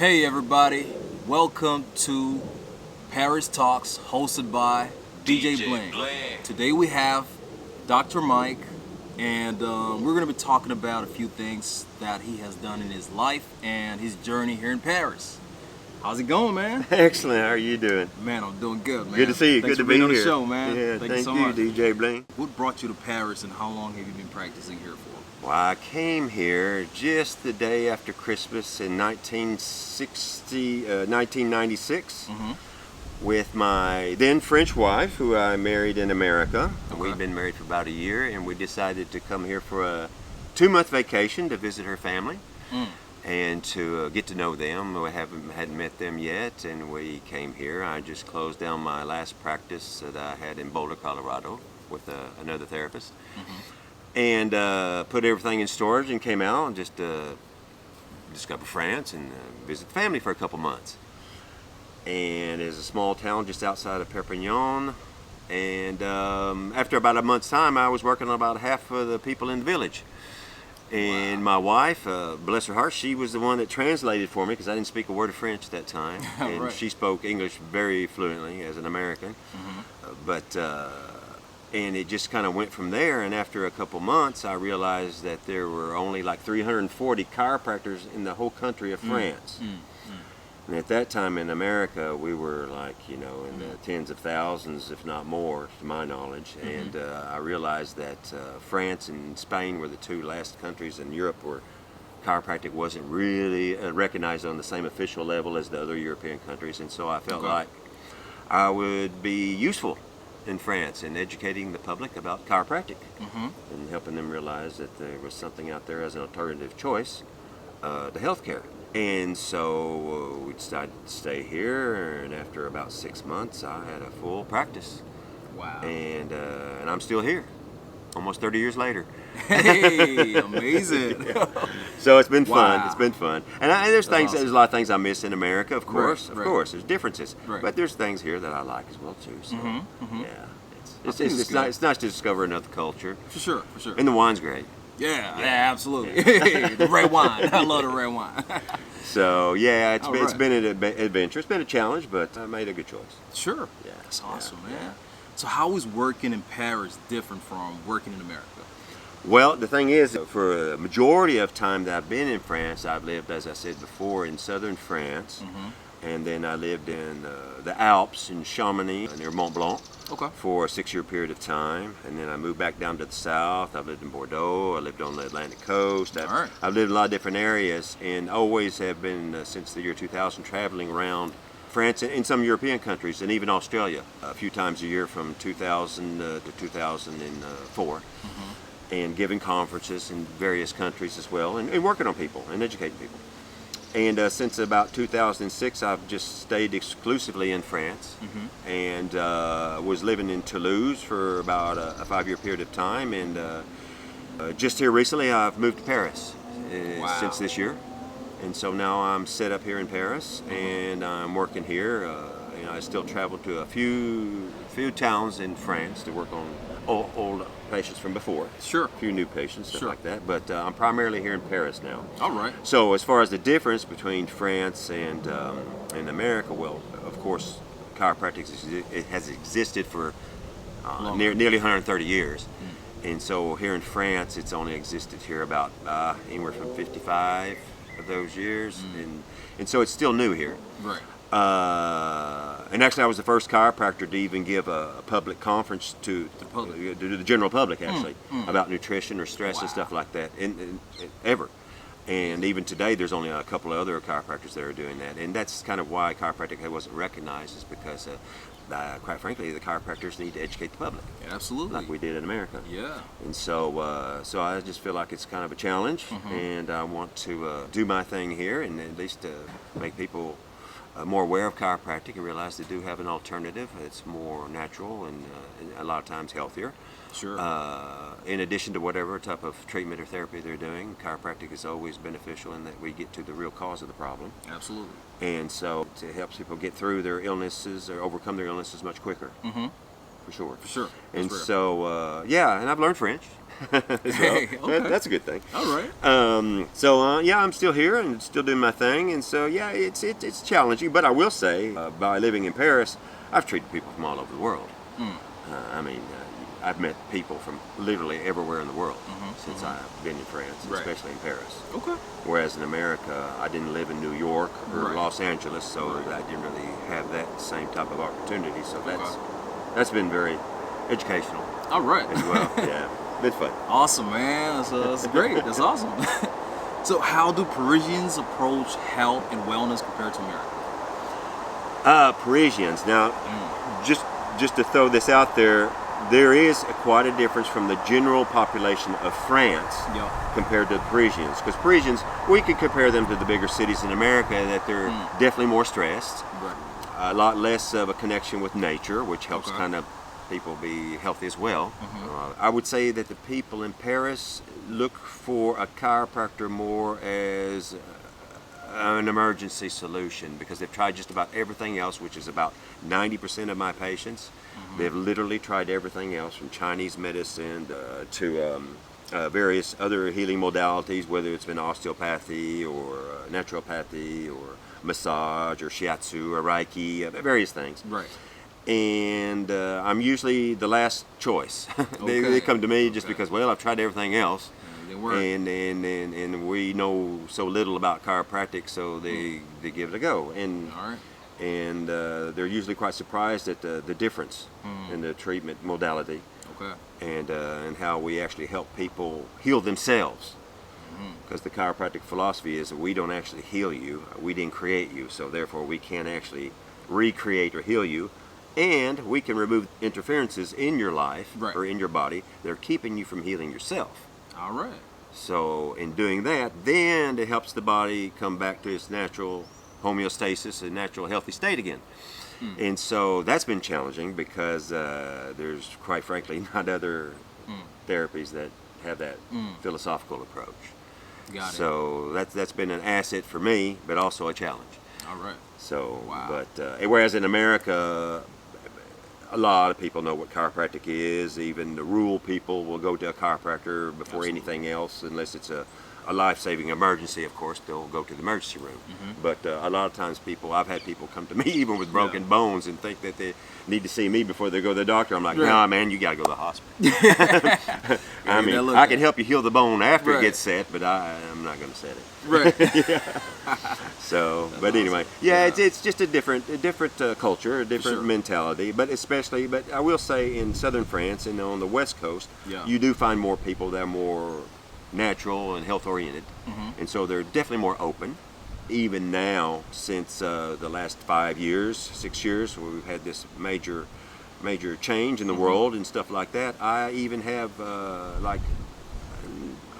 Hey everybody, welcome to Paris Talks, hosted by DJ Bling. Today we have Dr. Mike, and we're going to be talking about a few things that he has done in his life and his journey here in Paris. How's it going, man? Excellent. How are you doing? Man, I'm doing good, man. Good to see you. Thanks Good to for be being here. on the show, man. Yeah, thank you so much. DJ Bling. What brought you to Paris, and how long have you been practicing here for? Well, I came here just the day after Christmas in 1996 with my then French wife, who I married in America. Okay. We'd been married for about a year, and we decided to come here for a 2-month vacation to visit her family. And to get to know them. We hadn't met them yet, and we came here. I just closed down my last practice that I had in Boulder, Colorado, with another therapist, and put everything in storage and came out and just discover France and visit the family for a couple months. And it's a small town just outside of Perpignan. And after about a month's time, I was working on about half of the people in the village. And my wife, bless her heart, she was the one that translated for me because I didn't speak a word of French at that time. And Right. she spoke English very fluently as an American. And it just kind of went from there. And after a couple months, I realized that there were only like 340 chiropractors in the whole country of France. And at that time in America, we were like, in the tens of thousands, if not more, to my knowledge. And I realized that France and Spain were the two last countries in Europe where chiropractic wasn't really recognized on the same official level as the other European countries. And so I felt like I would be useful in France in educating the public about chiropractic and helping them realize that there was something out there as an alternative choice to healthcare. And so we decided to stay here, and after about 6 months, I had a full practice. Wow. And I'm still here, almost 30 years later. Hey, amazing. So it's been fun. Wow. It's been fun. And there's things. awesome. There's a lot of things I miss in America, of course. Right. Of course, there's differences. Right. But there's things here that I like as well too. So yeah, I think it's good. it's nice to discover another culture. For sure. And the wine's great. Yeah, absolutely. The red wine. I love the red wine. So yeah, it's All been an adventure. It's been a challenge, but I made a good choice. Sure. Yeah, That's awesome, yeah, man. So how is working in Paris different from working in America? Well, the thing is, for a majority of time that I've been in France, I've lived, as I said before, in southern France, and then I lived in the Alps in Chamonix near Mont Blanc. Okay. For a 6-year period of time, and then I moved back down to the south. I've lived in Bordeaux. I lived on the Atlantic coast. I've lived in a lot of different areas, and always have been since the year 2000 traveling around France and in some European countries, and even Australia a few times a year from 2000 to 2004, and giving conferences in various countries as well, and working on people and educating people. And since about 2006, I've just stayed exclusively in France, and was living in Toulouse for about a 5-year period of time. And just here recently, I've moved to Paris since this year. And so now I'm set up here in Paris, and I'm working here. I still travel to a few towns in France to work on old patients from before. Sure. A few new patients, stuff Sure. like that. But I'm primarily here in Paris now. All right. So as far as the difference between France and America, well, of course, chiropractic it has existed for nearly 130 years. And so here in France, it's only existed here about anywhere from 55 of those years. And so it's still new here. Right. And actually, I was the first chiropractor to even give a public conference to the general public, actually, about nutrition or stress and stuff like that, ever. And even today, there's only a couple of other chiropractors that are doing that. And that's kind of why chiropractic wasn't recognized, is because, quite frankly, the chiropractors need to educate the public. Absolutely. Like we did in America. Yeah. And so I just feel like it's kind of a challenge, and I want to do my thing here and at least make people more aware of chiropractic and realize they do have an alternative. It's more natural and a lot of times healthier. Sure. In addition to whatever type of treatment or therapy they're doing, chiropractic is always beneficial in that we get to the real cause of the problem. Absolutely. And so it helps people get through their illnesses or overcome their illnesses much quicker. for sure. For sure. And That's rare. so, yeah, and I've learned French. So Hey, okay. that's a good thing. All right. So yeah, I'm still here and still doing my thing, and so yeah, it's challenging. But I will say, by living in Paris, I've treated people from all over the world. I mean, I've met people from literally everywhere in the world since I've been in France, especially in Paris. Okay. Whereas in America, I didn't live in New York or Right. Los Angeles, so Right. I didn't really have that same type of opportunity. So that's been very educational All right. as well. Yeah, been fun. Awesome, man. That's great. That's awesome. So, how do Parisians approach health and wellness compared to America? Parisians. Now, just to throw this out there, there is quite a difference from the general population of France Yeah. compared to the Parisians. Because Parisians, we could compare them to the bigger cities in America, that they're definitely more stressed, Right. a lot less of a connection with nature, which helps Okay. kind of people be healthy as well. I would say that the people in Paris look for a chiropractor more as an emergency solution, because they've tried just about everything else, which is about 90% of my patients. They've literally tried everything else, from Chinese medicine to various other healing modalities, whether it's been osteopathy or naturopathy or massage or shiatsu or reiki, various things. Right. And I'm usually the last choice. Okay. They come to me just Okay. because, well, I've tried everything else, They work. and we know so little about chiropractic, so they give it a go. And All right. and they're usually quite surprised at the difference in the treatment modality, Okay. and how we actually help people heal themselves. Because the chiropractic philosophy is that we don't actually heal you, we didn't create you, so therefore we can't actually recreate or heal you. And we can remove interferences in your life Right. or in your body that are keeping you from healing yourself. All right. So in doing that, then it helps the body come back to its natural homeostasis and natural healthy state again. And so that's been challenging, because there's, quite frankly, not other therapies that have that philosophical approach. Got it. So that's been an asset for me, but also a challenge. All right. So, Wow. but whereas in America, a lot of people know what chiropractic is. Even the rural people will go to a chiropractor before Absolutely. anything else, unless it's a life-saving emergency. Of course, they'll go to the emergency room. But a lot of times I've had people come to me even with broken bones and think that they need to see me before they go to the doctor. I'm like, Right. nah, man, you gotta go to the hospital. I mean, I can help you heal the bone after Right. it gets set, but I'm not gonna set it. Right. So, That's but anyway, awesome. yeah, Yeah. it's just a different culture, a different sure. mentality. But I will say, in southern France and on the west coast, Yeah. you do find more people that are more natural and health oriented, and so they're definitely more open. Even now, since the last 6 years, where we've had this major change in the world and stuff like that, I even have like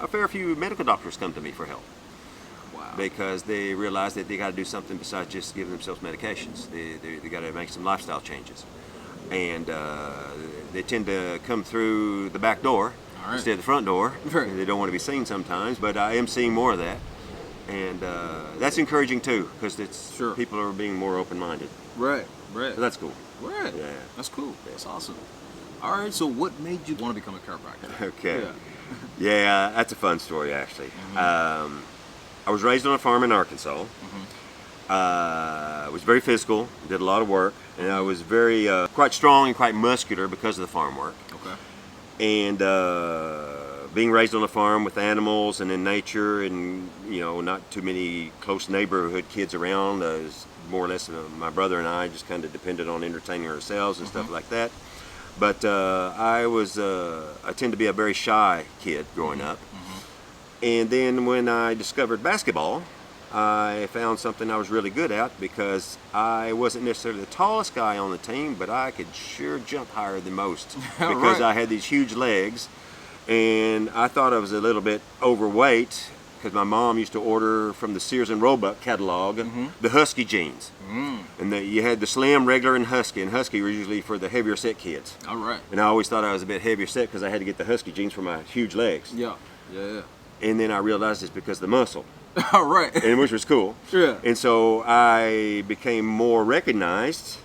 a fair few medical doctors come to me for help, Wow. because they realize that they got to do something besides just giving themselves medications. They got to make some lifestyle changes, and they tend to come through the back door All right. instead of the front door. Right. They don't want to be seen sometimes, but I am seeing more of that, and that's encouraging too, because Sure. people are being more open-minded. Right. Right. So that's cool. Right. Yeah. That's cool. That's awesome. All right. So, what made you want to become a chiropractor? Okay. Yeah. Yeah, that's a fun story, actually. I was raised on a farm in Arkansas. I was very physical, did a lot of work, and I was very quite strong and quite muscular because of the farm work. Okay. And being raised on a farm with animals and in nature, and not too many close neighborhood kids around, is more or less my brother and I just kind of depended on entertaining ourselves and stuff like that. But I tend to be a very shy kid growing up. And then when I discovered basketball, I found something I was really good at, because I wasn't necessarily the tallest guy on the team, but I could sure jump higher than most, because Right. I had these huge legs, and I thought I was a little bit overweight, because my mom used to order from the Sears and Roebuck catalog the Husky jeans. And you had the slim, regular, and Husky were usually for the heavier set kids. All right. And I always thought I was a bit heavier set because I had to get the Husky jeans for my huge legs. Yeah. Yeah. And then I realized it's because of the muscle, Yeah. All right. and which was cool. Yeah. And so I became more recognized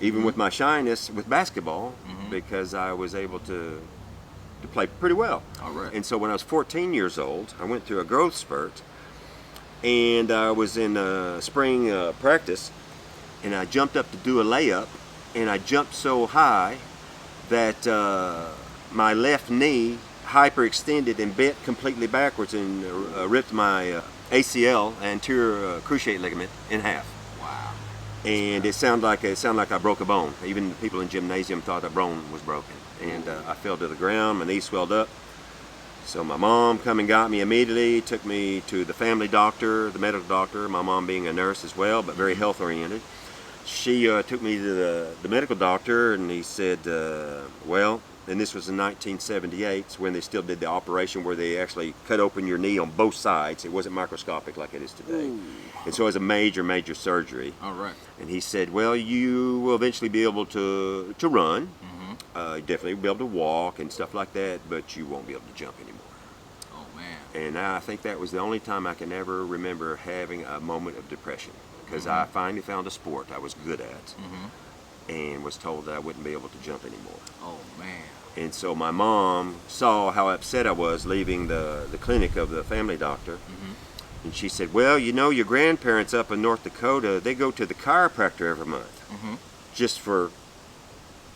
even with my shyness with basketball, because I was able to play pretty well. All right. And so when I was 14 years old, I went through a growth spurt, and I was in spring practice, and I jumped up to do a layup, and I jumped so high that my left knee hyperextended and bent completely backwards and ripped my ACL, anterior cruciate ligament, in half. Wow. And it sounded like I broke a bone. Even the people in the gymnasium thought a bone was broken. And I fell to the ground, my knee swelled up. So my mom come and got me immediately, took me to the family doctor, the medical doctor, my mom being a nurse as well, but very health oriented. She took me to the medical doctor, and he said, well, and this was in 1978, when they still did the operation where they actually cut open your knee on both sides. It wasn't microscopic like it is today. Ooh. And so it was a major surgery. All right. And he said, well, you will eventually be able to run. Definitely be able to walk and stuff like that, but you won't be able to jump anymore. Oh, man. And I think that was the only time I can ever remember having a moment of depression, because I finally found a sport I was good at and was told that I wouldn't be able to jump anymore. Oh, man. And so my mom saw how upset I was leaving the clinic of the family doctor. And she said, well, you know, your grandparents up in North Dakota, they go to the chiropractor every month just for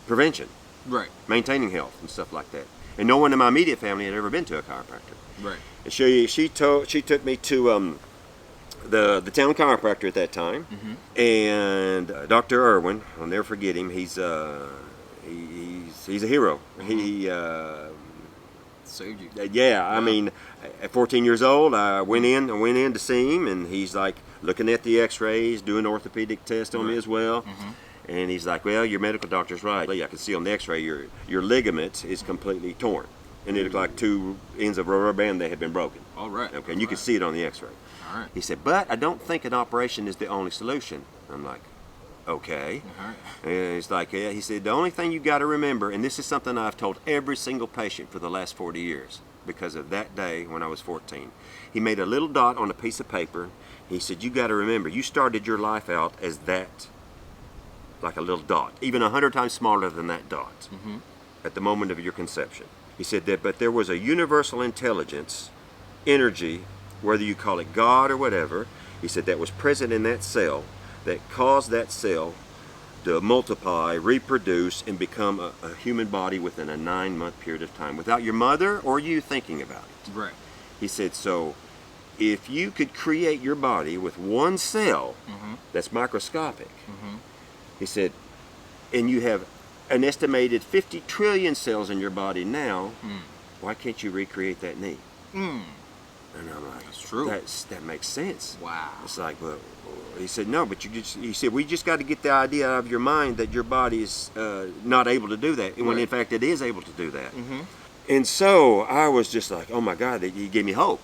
prevention, Right. maintaining health and stuff like that. And no one in my immediate family had ever been to a chiropractor. Right. And she took me to the town chiropractor at that time, and Dr. Irwin, I'll never forget him. He's a hero. He saved you. yeah, I mean, at 14 years old, I went in to see him, and he's like looking at the X-rays, doing orthopedic tests on me as well. And he's like, well, your medical doctor's right. I can see on the X-ray your ligament is completely torn, and it looked like two ends of a rubber band that had been broken. All right. Okay, and you could see it on the X-ray. All right. He said, but I don't think an operation is the only solution. I'm like, okay. All right. And he's like, yeah. He said, the only thing you got to remember, and this is something I've told every single patient for the last 40 years, because of that day when I was 14. He made a little dot on a piece of paper. He said, you got to remember, you started your life out as that, like a little dot, even 100 times smaller than that dot at the moment of your conception. He said that, but there was a universal intelligence, energy, whether you call it God or whatever, he said that was present in that cell that caused that cell to multiply, reproduce, and become a human body within a 9-month period of time without your mother or you thinking about it. Right. He said, so if you could create your body with one cell that's microscopic, he said, and you have an estimated 50 trillion cells in your body now, why can't you recreate that knee? And I'm like, that's true. That makes sense. Wow. It's like, well, he said, no, but he said, we just got to get the idea out of your mind that your body is not able to do that, when in fact it is able to do that. And so I was just like, oh my God, he gave me hope.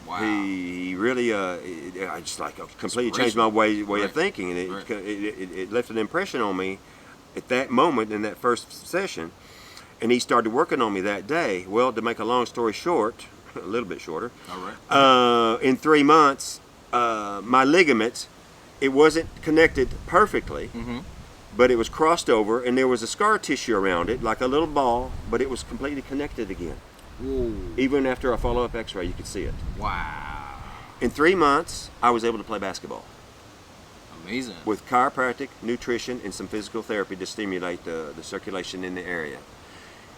Wow. He really, I just like completely changed my way of thinking, and it left an impression on me at that moment in that first session. And he started working on me that day. Well, to make a long story short, a little bit shorter. All right. In 3 months, my ligament, it wasn't connected perfectly, but it was crossed over, and there was a scar tissue around it, like a little ball, but it was completely connected again. Whoa. Even after a follow-up X-ray, you could see it. Wow. In 3 months, I was able to play basketball Amazing. with chiropractic, nutrition, and some physical therapy to stimulate the circulation in the area.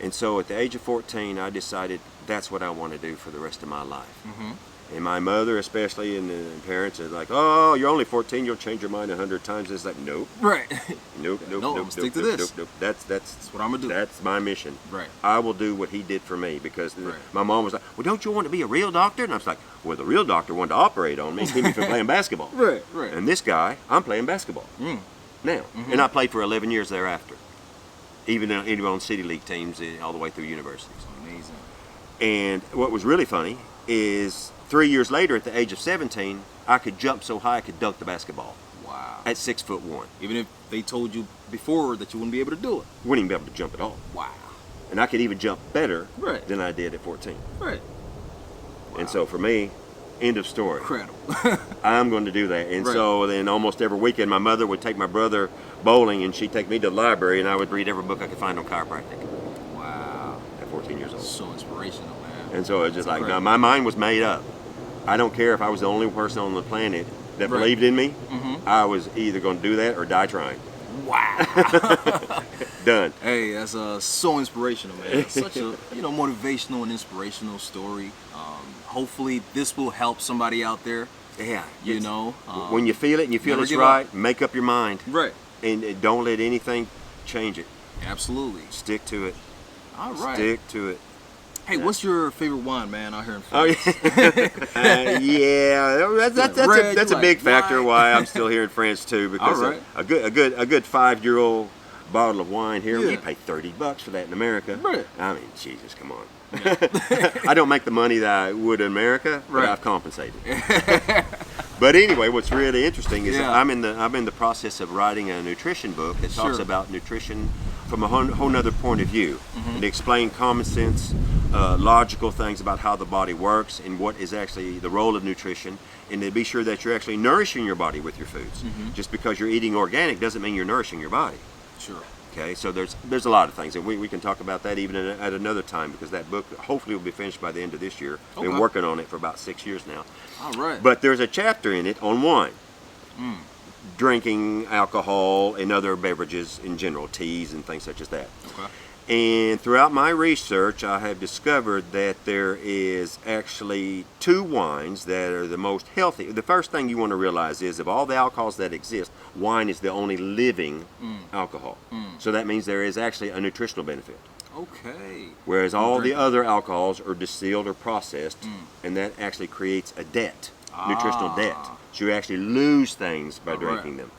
And so at the age of 14, I decided that's what I want to do for the rest of my life. And my mother especially, and the parents are like, oh, you're only 14, you'll change your mind 100 times. It's like, nope. Right. Nope. I'm gonna stick to this. That's what I'm gonna do. That's my mission. Right. I will do what he did for me, because my mom was like, well, don't you want to be a real doctor? And I was like, well, the real doctor wanted to operate on me and keep me from playing basketball. Right. And this guy, I'm playing basketball now. And I played for 11 years thereafter, even on city league teams all the way through universities. Amazing. And what was really funny is 3 years later, at the age of 17, I could jump so high I could dunk the basketball. Wow. At 6'1". Even if they told you before that you wouldn't be able to do it. Wouldn't even be able to jump at all. Wow. And I could even jump better Right. than I did at 14. Right. And so for me, End of story. Incredible. I'm going to do that. And Right. so then almost every weekend, my mother would take my brother bowling, and she'd take me to the library, and I would read every book I could find on chiropractic Wow. at 14 years old. So inspirational, man. And so it was just That's like, no, incredible. my mind was made up. I don't care if I was the only person on the planet that Right. believed in me. Mm-hmm. I was either going to do that or die trying. Wow. Done. Hey, that's so inspirational, man. It's such a motivational and inspirational story. Hopefully, this will help somebody out there. Yeah. When you feel it and you feel never it's give right, up. make up your mind. Right. And don't let anything change it. Absolutely. Stick to it. All right. Stick to it. Hey, what's your favorite wine, man? Out here in Oh France. yeah, that's a big factor wine. why I'm still here in France too. Because All right. a good 5-year-old bottle of wine here, Yeah. you pay $30 for that in America. Right. I mean, Jesus, come on. I don't make the money that I would in America, but Right. I've compensated. But anyway, what's really interesting is that Yeah. I'm in the process of writing a nutrition book that talks Sure. about nutrition from a whole nother point of view, Mm-hmm. and explain common sense, logical things about how the body works and what is actually the role of nutrition, and to be sure that you're actually nourishing your body with your foods. Mm-hmm. Just because you're eating organic doesn't mean you're nourishing your body. Sure. Okay, so there's a lot of things, and we can talk about that even at another time, because that book hopefully will be finished by the end of this year. Okay. Been working on it for about 6 years now. All right. But there's a chapter in it on wine, drinking alcohol and other beverages in general, teas and things such as that. Okay. And throughout my research, I have discovered that there is actually 2 wines that are the most healthy. The first thing you want to realize is, of all the alcohols that exist, wine is the only living alcohol. So that means there is actually a nutritional benefit. Okay. Whereas all the drink it. other alcohols are distilled or processed, and that actually creates a debt, nutritional debt. So you actually lose things by All right. drinking them.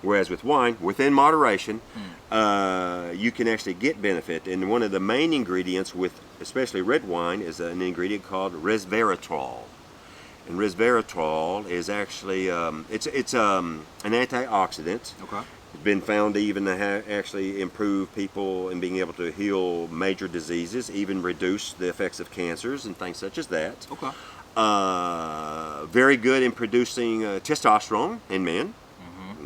Whereas with wine, within moderation, you can actually get benefit. And one of the main ingredients with especially red wine is an ingredient called resveratrol. And resveratrol is actually it's an antioxidant. Okay. It's been found to even actually improve people in being able to heal major diseases, even reduce the effects of cancers and things such as that. Okay. Very good in producing testosterone in men.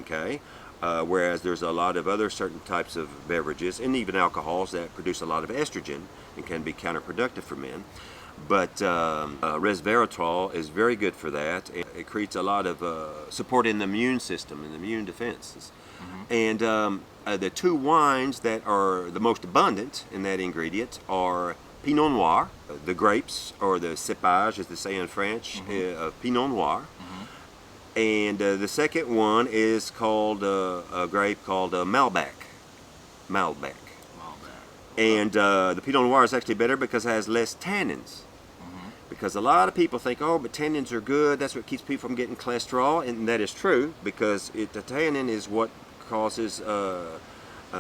Okay. Whereas there's a lot of other certain types of beverages and even alcohols that produce a lot of estrogen and can be counterproductive for men. But resveratrol is very good for that. It creates a lot of support in the immune system and the immune defenses. And the 2 wines that are the most abundant in that ingredient are Pinot Noir, the grapes, or the cépage, as they say in French, of Pinot Noir. And the second one is called a grape called Malbec. Malbec. And the Pinot Noir is actually better because it has less tannins. Because a lot of people think, oh, but tannins are good. That's what keeps people from getting cholesterol. And that is true, because the tannin is what causes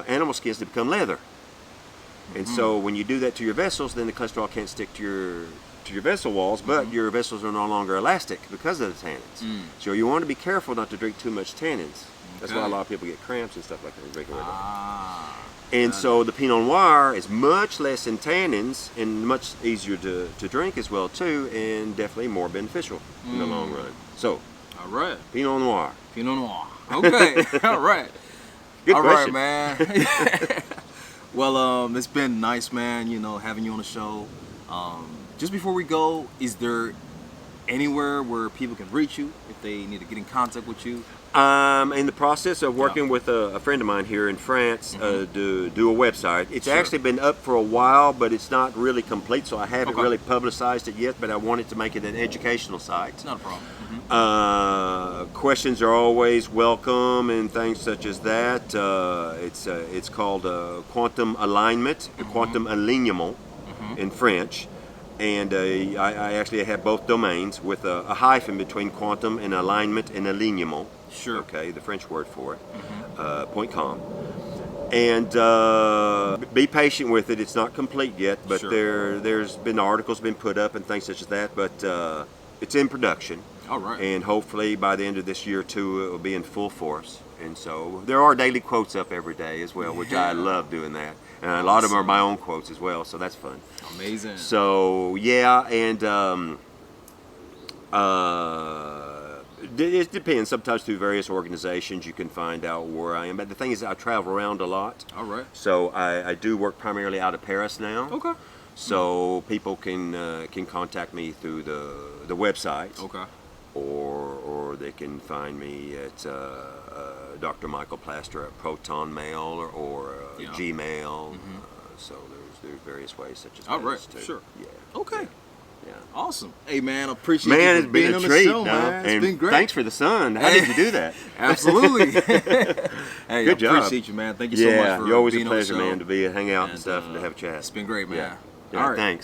animal skins to become leather. And so when you do that to your vessels, then the cholesterol can't stick to your vessel walls, but your vessels are no longer elastic because of the tannins. So you want to be careful not to drink too much tannins. That's why a lot of people get cramps and stuff like that when drinking red wine. And so the Pinot Noir is much less in tannins and much easier to drink as well too, and definitely more beneficial in the long run. So, All right. Pinot Noir. Pinot Noir. Okay. All right. Good All question. right, man. Well, it's been nice, man, having you on the show. Just before we go, is there anywhere where people can reach you if they need to get in contact with you? I'm in the process of working with a friend of mine here in France to do a website. It's actually been up for a while, but it's not really complete, so I haven't really publicized it yet, but I wanted to make it an educational site. It's not a problem. Questions are always welcome and things such as that. It's called quantum alignment, quantum alignement in French. And I actually have both domains with a hyphen between quantum and alignment and alignement. Sure. Okay, the French word for it. .com. And be patient with it. It's not complete yet, but there's been articles been put up and things such as that. But it's in production. All right. And hopefully by the end of this year too, it will be in full force. And so there are daily quotes up every day as well, which I love doing that. And a lot of them are my own quotes as well, so that's fun. Amazing. So yeah, and It depends. Sometimes through various organizations you can find out where I am. But the thing is, I travel around a lot. All right. So I do work primarily out of Paris now. Okay. So people can contact me through the website. Okay. Or they can find me at Dr. Michael Plaster at Proton Mail or Gmail. So there's various ways such as all right. to, Sure. Yeah. Okay. Yeah. Awesome. Hey man, I appreciate Man, you it's for been being a on treat. the show, man. It's been great. Thanks for the sun. How did you do that? Absolutely. Hey, Good I job. appreciate you, man. Thank you so much for you're always a being on the pleasure, show. man, to hang out and stuff and to have a chat. It's been great, man. Yeah. All right. Thanks.